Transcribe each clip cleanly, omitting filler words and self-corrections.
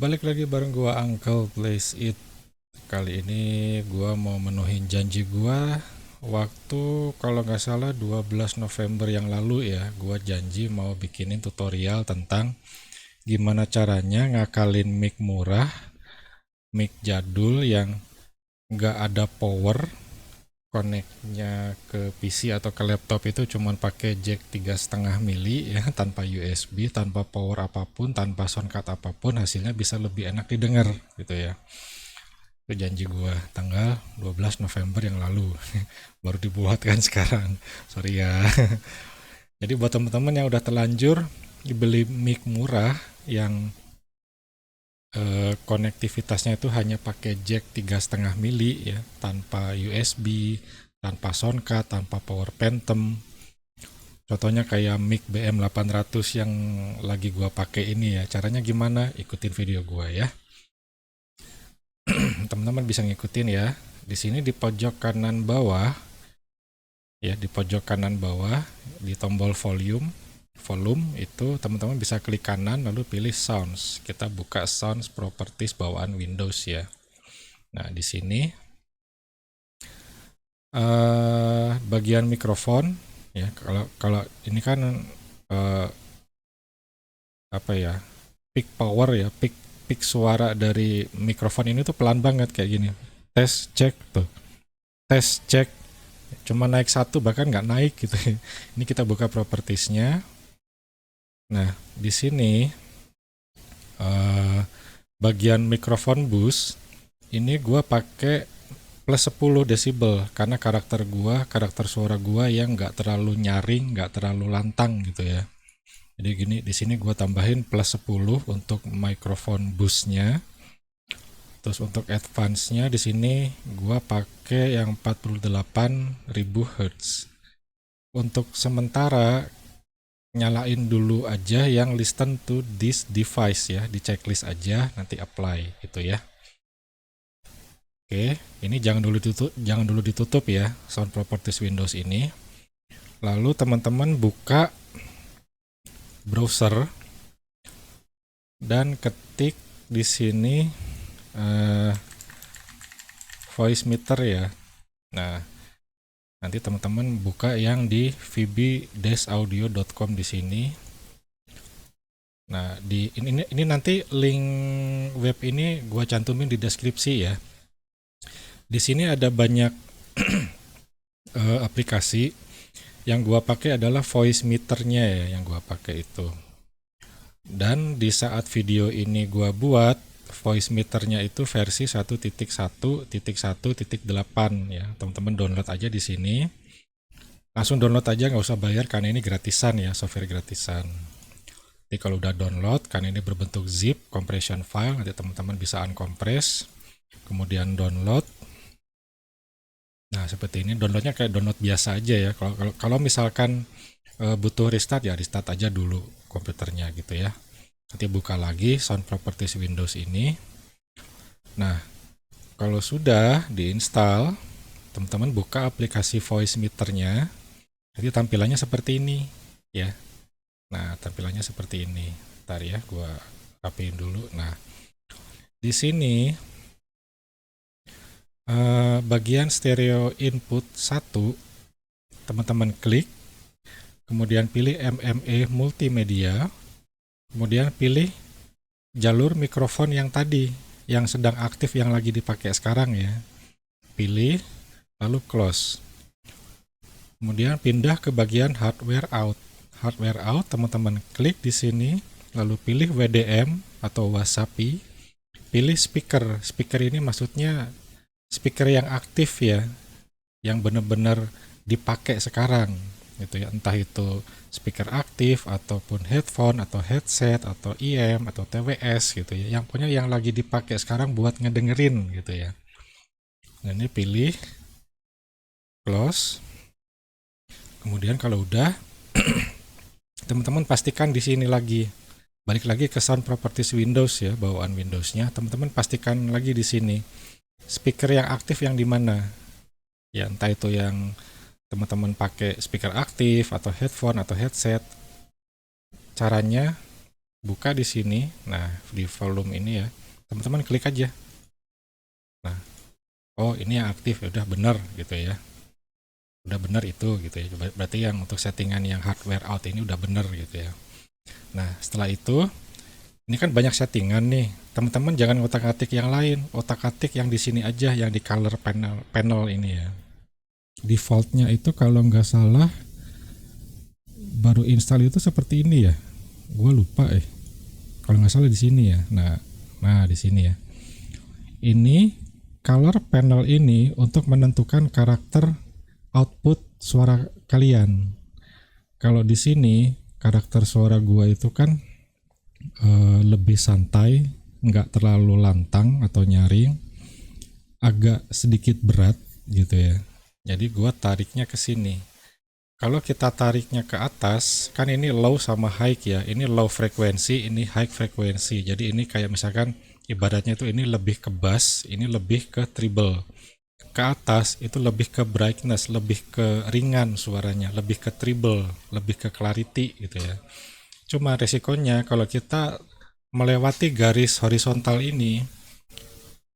Balik lagi bareng gua Uncle Plays It. Kali ini gua mau menuhin janji gua waktu kalau nggak salah 12 November yang lalu ya. Gua janji mau bikinin tutorial tentang gimana caranya ngakalin mic murah, mic jadul yang nggak ada power, connect-nya ke PC atau ke laptop itu cuman pakai jack 3,5 mili ya, tanpa USB, tanpa power apapun, tanpa soundcard apapun, hasilnya bisa lebih enak didengar gitu ya. Itu janji gua tanggal 12 November yang lalu. Baru dibuat kan sekarang. Sorry ya. Jadi buat teman-teman yang udah terlanjur beli mic murah yang konektivitasnya itu hanya pakai jack 3,5 mili ya, tanpa USB, tanpa soundcard, tanpa power phantom. Contohnya kayak mic BM800 yang lagi gua pakai ini ya. Caranya gimana? Ikutin video gua ya. Teman-teman bisa ngikutin ya. Di sini di pojok kanan bawah ya, di pojok kanan bawah di tombol volume itu teman-teman bisa klik kanan lalu pilih sounds. Kita buka sounds properties bawaan Windows ya. Nah, di sini bagian mikrofon ya, kalau ini kan apa ya? Peak power ya, peak suara dari mikrofon ini tuh pelan banget kayak gini. Tes cek tuh. Tes cek cuma naik satu, bahkan nggak naik gitu. Ini kita buka propertiesnya. Nah, di sini bagian mikrofon boost ini gua pakai plus 10 desibel karena karakter suara gua yang nggak terlalu nyaring, nggak terlalu lantang gitu ya. Jadi gini, di sini gua tambahin plus 10 untuk mikrofon boostnya. Terus untuk advance-nya di sini gua pakai yang 48.000 Hz. Untuk sementara nyalain dulu aja yang listen to this device ya, di checklist aja, nanti apply gitu ya. Oke, ini jangan dulu ditutup ya, sound properties Windows ini. Lalu teman-teman buka browser dan ketik di sini voice meter ya. Nah, nanti teman-teman buka yang di vb-audio.com di sini. Nah, ini nanti link web ini gua cantumin di deskripsi ya. Di sini ada banyak aplikasi. Yang gua pakai adalah voice meternya ya, yang gua pakai itu. Dan di saat video ini gua buat, voice meternya itu versi 1.1.1.8 ya. Teman-teman download aja di sini. Langsung download aja, nggak usah bayar karena ini gratisan ya, software gratisan. Jadi kalau udah download, karena ini berbentuk zip compression file, nanti teman-teman bisa uncompress, kemudian download. Nah, seperti ini downloadnya kayak download biasa aja ya. Kalau misalkan butuh restart ya restart aja dulu komputernya gitu ya. Nanti buka lagi sound properties Windows ini. Nah, kalau sudah diinstal, teman-teman buka aplikasi voice meternya. Nanti tampilannya seperti ini ya. Nah, tampilannya seperti ini. Ntar ya, gua rapiin dulu. Nah, di sini bagian stereo input 1, teman-teman klik, kemudian pilih MME multimedia, kemudian pilih jalur mikrofon yang tadi, yang sedang aktif, yang lagi dipakai sekarang ya. Pilih, lalu close. Kemudian pindah ke bagian hardware out. Hardware out, teman-teman klik di sini, lalu pilih WDM atau Wasapi, pilih speaker. Speaker ini maksudnya speaker yang aktif ya, yang benar-benar dipakai sekarang gitu ya, entah itu speaker aktif ataupun headphone atau headset atau IM atau TWS gitu ya, yang punya yang lagi dipakai sekarang buat ngedengerin gitu ya. Nah, ini pilih close. Kemudian kalau udah teman-teman pastikan di sini lagi, balik lagi ke sound properties Windows ya, bawaan Windowsnya, teman-teman pastikan lagi di sini speaker yang aktif yang di mana ya, entah itu yang teman-teman pakai speaker aktif atau headphone atau headset. Caranya buka di sini. Nah, di volume ini ya, teman-teman klik aja. Nah, oh ini yang aktif, ya udah bener gitu ya. Udah bener itu gitu ya. Berarti yang untuk settingan yang hardware out ini udah bener gitu ya. Nah, setelah itu ini kan banyak settingan nih. Teman-teman jangan otak-atik yang lain, otak-atik yang di sini aja, yang di color panel ini ya. Defaultnya itu kalau nggak salah baru install itu seperti ini ya. Gue lupa kalau nggak salah di sini ya. Nah di sini ya. Ini color panel ini untuk menentukan karakter output suara kalian. Kalau di sini karakter suara gua itu kan lebih santai, nggak terlalu lantang atau nyaring, agak sedikit berat gitu ya. Jadi gua tariknya ke sini. Kalau kita tariknya ke atas, kan ini low sama high ya. Ini low frekuensi, ini high frekuensi. Jadi ini kayak misalkan ibaratnya itu ini lebih ke bass, ini lebih ke treble. Ke atas itu lebih ke brightness, lebih ke ringan suaranya, lebih ke treble, lebih ke clarity gitu ya. Cuma resikonya kalau kita melewati garis horizontal ini,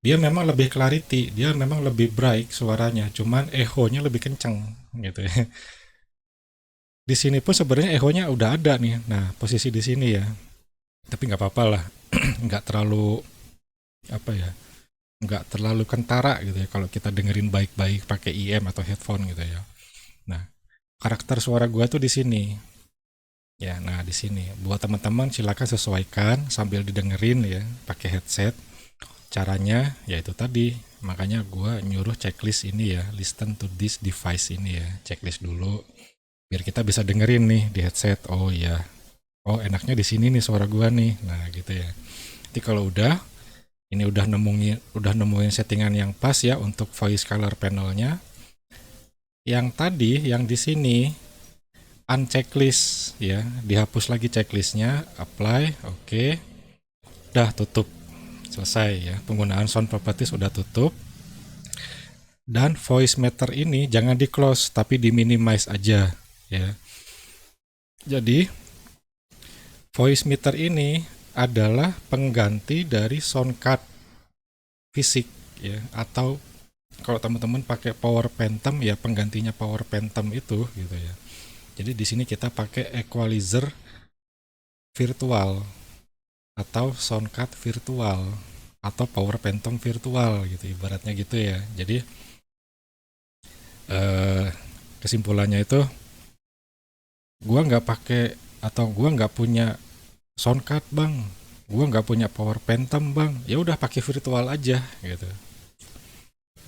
dia memang lebih clarity, dia memang lebih bright suaranya, cuman echo-nya lebih kenceng gitu ya. Di sini pun sebenarnya echo-nya udah ada nih. Nah, posisi di sini ya. Tapi nggak apa-apa lah. Nggak terlalu apa ya? Nggak terlalu kentara gitu ya kalau kita dengerin baik-baik pakai IM atau headphone gitu ya. Nah, karakter suara gua tuh di sini. Ya, nah di sini. Buat teman-teman silakan sesuaikan sambil didengerin ya pakai headset. Caranya yaitu tadi. Makanya gua nyuruh checklist ini ya, listen to this device ini ya, checklist dulu biar kita bisa dengerin nih di headset. Oh iya, oh enaknya di sini nih suara gua nih. Nah gitu ya. Nanti kalau udah ini udah nemuin settingan yang pas ya untuk voice color panelnya. Yang tadi yang di sini unchecklist ya, dihapus lagi checklistnya, apply, oke. Udah tutup, selesai ya. Penggunaan sound properties udah tutup. Dan voice meter ini jangan di close tapi di minimize aja ya. Jadi voice meter ini adalah pengganti dari sound card fisik ya, atau kalau teman-teman pakai Power Phantom ya penggantinya Power Phantom itu gitu ya. Jadi di sini kita pakai equalizer virtual atau sound card virtual atau Power Phantom virtual gitu ibaratnya gitu ya. Jadi kesimpulannya itu gua nggak pakai atau gua nggak punya sound card bang, gua nggak punya Power Phantom bang, ya udah pakai virtual aja gitu.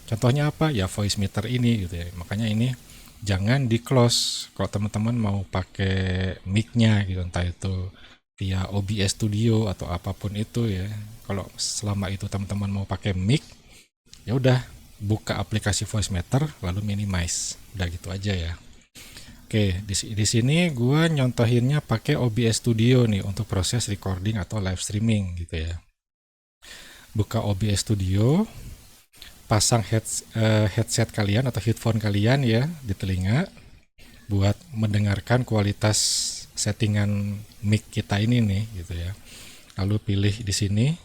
Contohnya apa ya, voice meter ini gitu ya. Makanya ini jangan di close kalau teman-teman mau pakai mic-nya gitu, entah itu via OBS Studio atau apapun itu ya. Kalau selama itu teman-teman mau pakai mic, ya udah buka aplikasi voice meter lalu minimize, udah gitu aja ya. Oke, di sini gua nyontohinnya pakai OBS Studio nih untuk proses recording atau live streaming gitu ya. Buka OBS Studio, pasang headset kalian atau headphone kalian ya di telinga buat mendengarkan kualitas settingan mic kita ini nih gitu ya. Lalu pilih di sini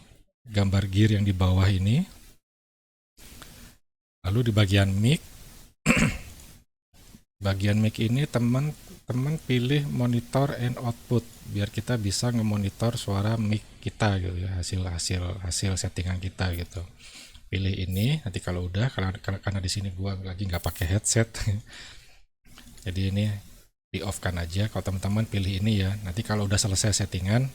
gambar gear yang di bawah ini. Lalu di bagian mic ini teman-teman pilih monitor and output biar kita bisa ngemonitor suara mic kita gitu ya, hasil settingan kita gitu. Pilih ini, nanti kalau udah karena di sini gua lagi nggak pakai headset jadi ini di off kan aja. Kalau teman-teman pilih ini ya, nanti kalau udah selesai settingan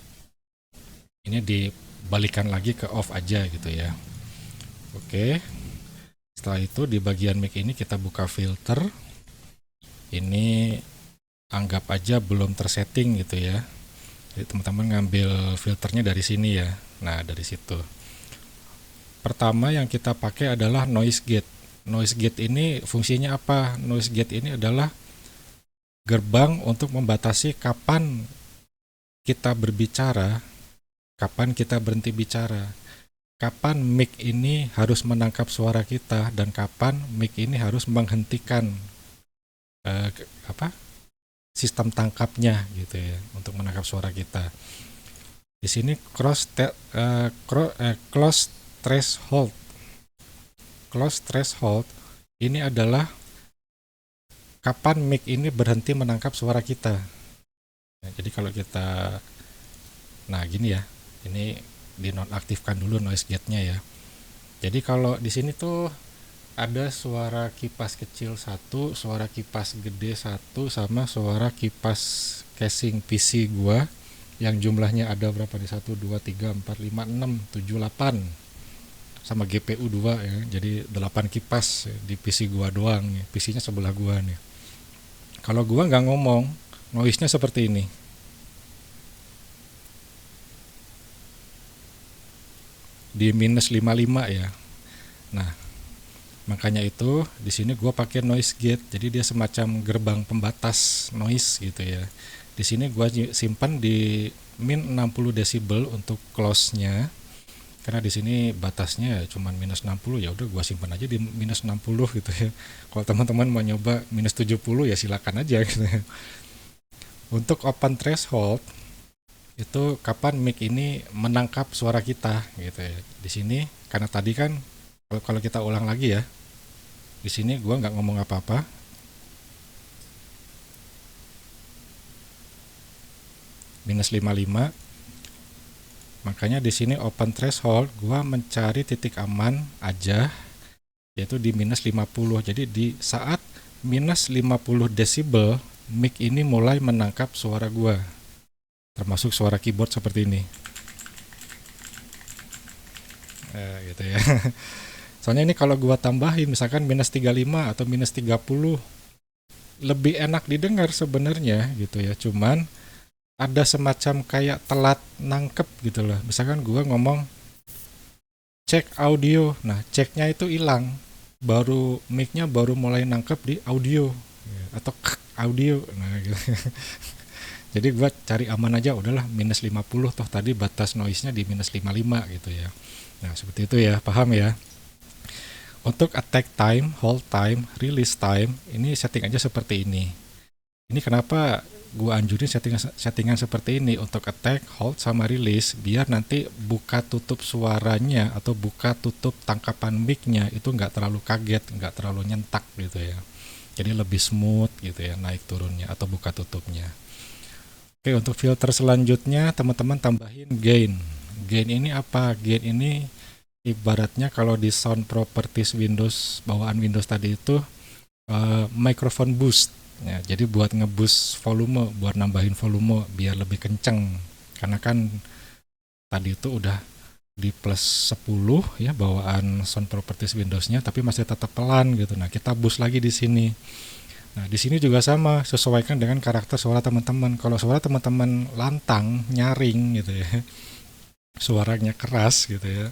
ini dibalikan lagi ke off aja gitu ya. Oke, setelah itu di bagian mic ini kita buka filter. Ini anggap aja belum tersetting gitu ya, jadi teman-teman ngambil filternya dari sini ya. Nah dari situ pertama yang kita pakai adalah noise gate. Noise gate ini fungsinya apa? Noise gate ini adalah gerbang untuk membatasi kapan kita berbicara, kapan kita berhenti bicara, kapan mic ini harus menangkap suara kita, dan kapan mic ini harus menghentikan sistem tangkapnya gitu ya untuk menangkap suara kita. Di sini close threshold. Close threshold ini adalah kapan mic ini berhenti menangkap suara kita. Nah, jadi kalau kita, nah gini ya, ini dinonaktifkan dulu noise gate-nya ya. Jadi kalau di sini tuh ada suara kipas kecil satu, suara kipas gede satu, sama suara kipas casing PC gua yang jumlahnya ada berapa nih? 1, 2, 3, 4, 5, 6, 7, 8 sama GPU 2 ya. Jadi 8 kipas di PC gua doang nih. PC-nya sebelah gua nih. Kalau gua nggak ngomong, noise-nya seperti ini. Di minus 55 ya. Nah, makanya itu di sini gua pakai noise gate. Jadi dia semacam gerbang pembatas noise gitu ya. Di sini gua simpan di min 60 desibel untuk close-nya. Karena di sini batasnya cuma minus 60, ya udah gua simpan aja di minus 60 gitu ya. Kalau teman-teman mau nyoba minus 70 ya silakan aja gitu ya. Untuk open threshold itu kapan mic ini menangkap suara kita gitu ya. Di sini karena tadi kan kalau kita ulang lagi ya. Di sini gua nggak ngomong apa-apa. Minus 55. Makanya di sini open threshold gua mencari titik aman aja yaitu di minus 50. Jadi di saat minus 50 desibel mic ini mulai menangkap suara gua. Termasuk suara keyboard seperti ini. Gitu ya. Soalnya ini kalau gua tambahin misalkan minus 35 atau minus 30 lebih enak didengar sebenarnya gitu ya. Cuman ada semacam kayak telat nangkep gitu loh. Misalkan gua ngomong cek audio, nah ceknya itu hilang, baru mic-nya baru mulai nangkep di audio atau audio, nah gitu. Jadi gua cari aman aja, udahlah minus 50 toh tadi batas noise-nya di minus 55 gitu ya. Nah seperti itu ya, paham ya. Untuk attack time, hold time, release time, ini setting aja seperti ini. Ini kenapa gua anjurin settingan seperti ini untuk attack, hold, sama release biar nanti buka tutup suaranya atau buka tutup tangkapan mic-nya itu nggak terlalu kaget, nggak terlalu nyentak gitu ya. Jadi lebih smooth gitu ya naik turunnya atau buka tutupnya. Oke, untuk filter selanjutnya teman-teman tambahin gain. Gain ini apa? Gain ini ibaratnya kalau di sound properties Windows bawaan Windows tadi itu microphone boost. Ya, jadi buat ngeboost volume, buat nambahin volume biar lebih kenceng. Karena kan tadi itu udah di plus 10 ya bawaan sound properties Windows-nya tapi masih tetap pelan gitu. Nah, kita boost lagi di sini. Nah, di sini juga sama, sesuaikan dengan karakter suara teman-teman. Kalau suara teman-teman lantang, nyaring gitu ya. Suaranya keras gitu ya.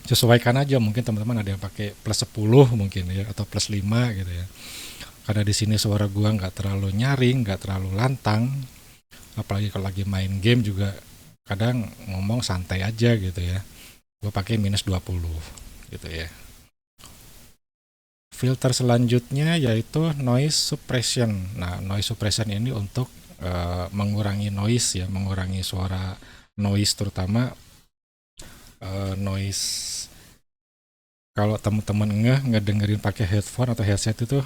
Sesuaikan aja, mungkin teman-teman ada yang pakai plus 10 mungkin ya atau plus 5 gitu ya. Karena di sini suara gua nggak terlalu nyaring, nggak terlalu lantang, apalagi kalau lagi main game juga kadang ngomong santai aja gitu ya. Gua pakai minus 20 gitu ya. Filter selanjutnya yaitu noise suppression. Nah, noise suppression ini untuk mengurangi noise ya, mengurangi suara noise terutama noise kalau teman-teman ngedengerin pakai headphone atau headset itu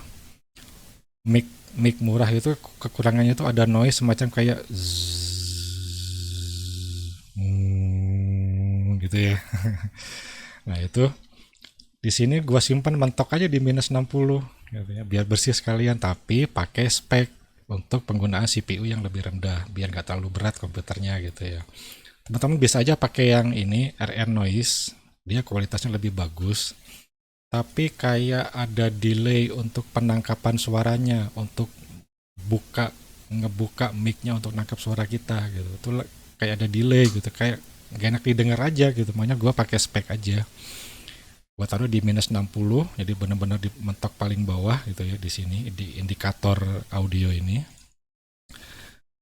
mic mic murah itu kekurangannya itu ada noise semacam kayak gitu ya. Nah itu di sini gua simpan mentok aja di minus 60 gitu ya, biar bersih sekalian tapi pakai spek untuk penggunaan CPU yang lebih rendah biar nggak terlalu berat komputernya gitu ya. Teman-teman bisa aja pakai yang ini RR Noise, dia kualitasnya lebih bagus tapi kayak ada delay untuk penangkapan suaranya, untuk ngebuka mic-nya untuk nangkap suara kita gitu. Itu kayak ada delay gitu, kayak gak enak didengar aja gitu. Makanya gue pakai spek aja. Gue taruh di minus 60, jadi benar-benar di mentok paling bawah gitu ya di sini di indikator audio ini.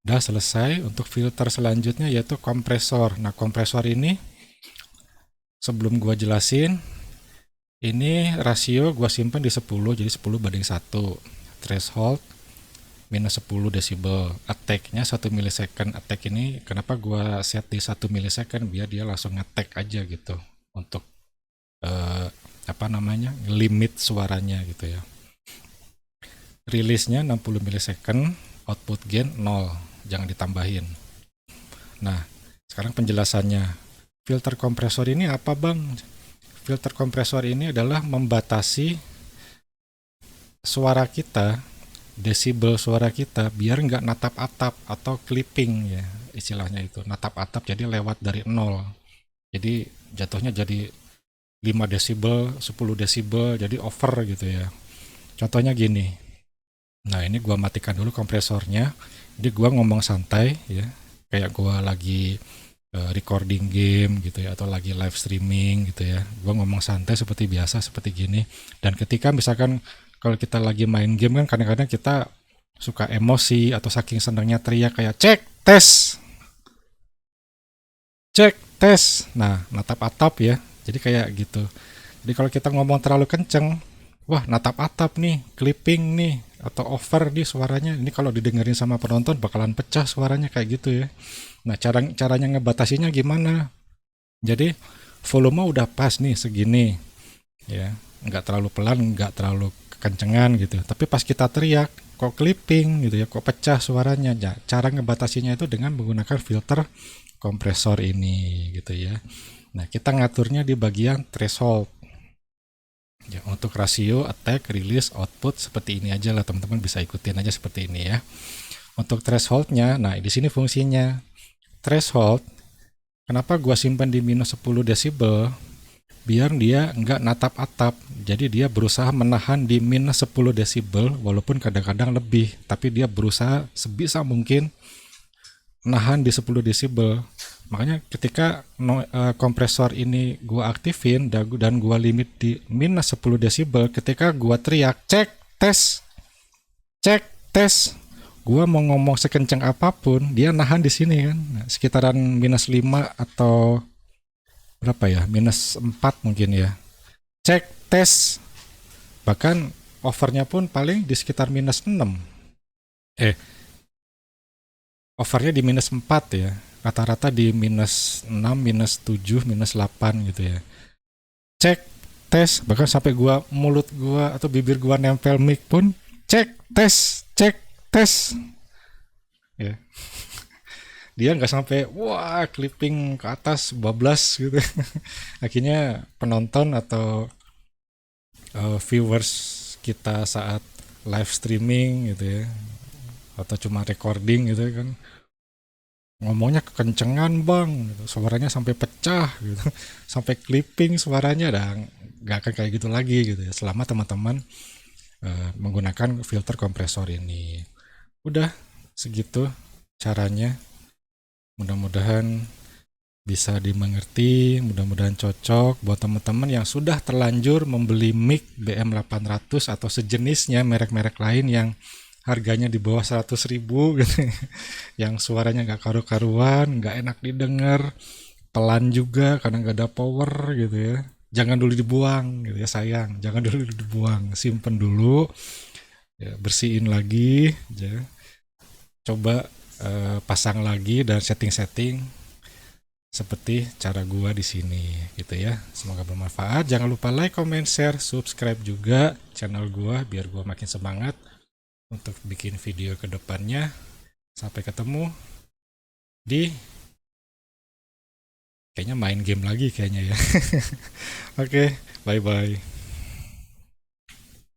Udah selesai. Untuk filter selanjutnya yaitu kompresor. Nah, kompresor ini sebelum gue jelasin, ini rasio gue simpan di 10, jadi 10 banding 1 threshold. minus 10 desibel. Attack-nya 1 milisecond. Attack ini kenapa gua set di 1 milisecond, biar dia langsung ngetek aja gitu untuk apa namanya, limit suaranya gitu ya. Rilisnya 60 milisecond, output gain 0, jangan ditambahin. Nah, sekarang penjelasannya. Filter kompresor ini apa, Bang? Filter kompresor ini adalah membatasi suara kita, desibel suara kita, biar nggak natap atap atau clipping ya, istilahnya itu. Natap atap jadi lewat dari 0. Jadi jatuhnya jadi 5 desibel, 10 desibel, jadi over gitu ya. Contohnya gini. Nah, ini gua matikan dulu kompresornya. Jadi gua ngomong santai ya, kayak gua lagi recording game gitu ya, atau lagi live streaming gitu ya. Gua ngomong santai seperti biasa, seperti gini. Dan ketika misalkan kalau kita lagi main game kan kadang-kadang kita suka emosi atau saking senangnya teriak kayak cek tes. Nah, natap atap ya. Jadi kayak gitu. Jadi kalau kita ngomong terlalu kenceng, wah natap atap nih, clipping nih, atau over nih suaranya. Ini kalau didengerin sama penonton bakalan pecah suaranya kayak gitu ya. Nah, caranya ngebatasinya gimana? Jadi volume udah pas nih segini ya, nggak terlalu pelan, nggak terlalu kekencengan gitu. Tapi pas kita teriak kok clipping gitu ya, kok pecah suaranya. Ya, cara ngebatasinya itu dengan menggunakan filter kompresor ini gitu ya. Nah, kita ngaturnya di bagian threshold. Ya, untuk rasio, attack, release, output seperti ini aja lah, teman-teman bisa ikutin aja seperti ini ya. Untuk thresholdnya, nah di sini fungsinya. Threshold, kenapa gua simpan di minus 10 desibel? Biar dia nggak natap atap. Jadi dia berusaha menahan di minus 10 desibel, walaupun kadang-kadang lebih. Tapi dia berusaha sebisa mungkin nahan di 10 desibel. Makanya ketika kompresor ini gua aktifin dan gua limit di minus 10 desibel, ketika gua teriak cek tes, gua mau ngomong sekencang apapun, dia nahan di sini kan. Nah, sekitaran minus 5 atau berapa ya? Minus 4 mungkin ya. Cek tes. Bahkan overnya pun paling di sekitar minus 6. Overnya di minus 4 ya. Rata-rata di minus 6, minus 7, minus 8 gitu ya. Cek tes, bahkan sampai mulut gua atau bibir gua nempel mic pun cek tes ya. Dia nggak sampai wah clipping ke atas bablas gitu. Akhirnya penonton atau viewers kita saat live streaming gitu ya, atau cuma recording gitu kan, ngomongnya kekencengan bang gitu. Suaranya sampai pecah gitu. Sampai clipping suaranya, dan nggak akan kayak gitu lagi gitu ya, selama teman-teman menggunakan filter kompresor ini. Udah segitu caranya, mudah-mudahan bisa dimengerti, mudah-mudahan cocok buat teman-teman yang sudah terlanjur membeli mic BM800 atau sejenisnya, merek-merek lain yang harganya di bawah 100.000 gitu. Yang suaranya nggak karu-karuan, nggak enak didengar, pelan juga karena nggak ada power gitu ya. Jangan dulu dibuang gitu ya, sayang. Jangan dulu dibuang, simpen dulu ya, bersihin lagi ya. Coba pasang lagi dan setting-setting seperti cara gua di sini gitu ya. Semoga bermanfaat. Jangan lupa like, comment, share, subscribe juga channel gua biar gua makin semangat untuk bikin video ke depannya. Sampai ketemu di kayaknya main game lagi kayaknya ya. Oke, bye bye.